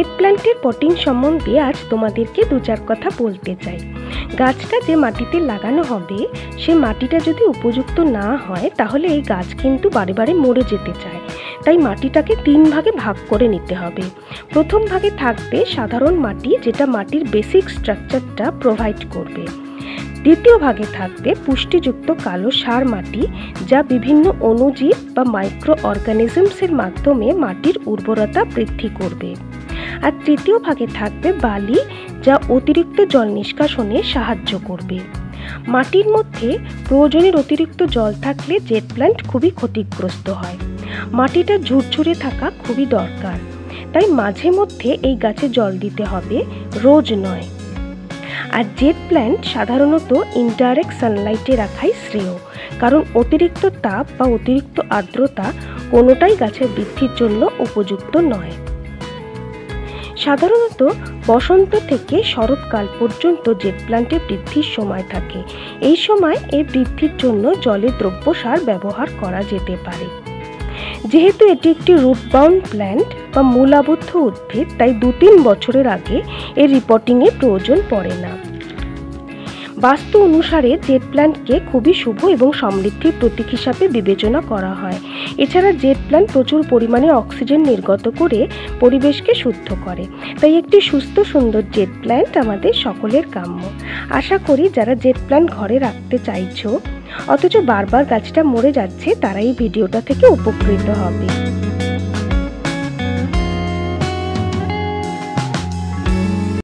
Z প্ল্যান্টের potting সম্বন্ধে আজ তোমাদেরকে দু চার কথা বলতে চাই। গাছটা যে মাটিতে লাগানো হবে সে মাটিটা যদি উপযুক্ত না হয় তাহলে এই গাছ কিন্তু বারে বারে মরে যেতে চায়। তাই মাটিটাকে 3 ভাগে ভাগ করে নিতে হবে। প্রথম ভাগে থাকবে সাধারণ মাটি, যেটা মাটির বেসিক স্ট্রাকচারটা প্রোভাইড করবে। দ্বিতীয় ভাগে থাকবে পুষ্টিযুক্ত কালো সার মাটি, যা বিভিন্ন অণুজীব বা মাইক্রো অর্গানিজমসের মাধ্যমে মাটির উর্বরতা বৃদ্ধি করবে। আর তৃতীয় ভাগে থাকবে বালি, যা অতিরিক্ত জল নিষ্কাশনে সাহায্য করবে। মাটির মধ্যে প্রয়োজনের অতিরিক্ত জল থাকলে জেড প্ল্যান্ট খুবই ক্ষতিগ্রস্ত হয়। মাটিটা ঝুরঝুরে থাকা খুবই দরকার, তাই মাঝে মধ্যে এই গাছে জল দিতে হবে, রোজ নয়। আর জেড প্ল্যান্ট সাধারণত ইনডাইরেক্ট সানলাইটে রাখাই শ্রেয়, কারণ অতিরিক্ত তাপ বা অতিরিক্ত আর্দ্রতা কোনোটাই গাছের বৃদ্ধির জন্য উপযুক্ত নয়। সাধারণত বসন্ত থেকে শরৎকাল পর্যন্ত জেড প্ল্যান্টের বৃদ্ধির সময় থাকে। এই সময় এই বৃদ্ধির জন্য জলে দ্রব্য সার ব্যবহার করা যেতে পারে। যেহেতু এটি একটি রুট বাউন্ড প্ল্যান্ট বা মূলাবদ্ধ উদ্ভিদ, তাই 2-3 বছরের আগে এর রিপোর্টিংয়ের প্রয়োজন পড়ে না। বাস্তু অনুসারে জেড প্ল্যান্টকে খুবই শুভ এবং সমৃদ্ধির প্রতীক হিসাবে বিবেচনা করা হয়। এছাড়া জেড প্ল্যান্ট প্রচুর পরিমাণে অক্সিজেন নির্গত করে পরিবেশকে শুদ্ধ করে। তাই একটি সুস্থ সুন্দর জেড প্ল্যান্ট আমাদের সকলের কাম্য। আশা করি যারা জেড প্ল্যান্ট ঘরে রাখতে চাইছো অথচ বারবার গাছটা মরে যাচ্ছে, তারা এই ভিডিওটা থেকে উপকৃত হবে।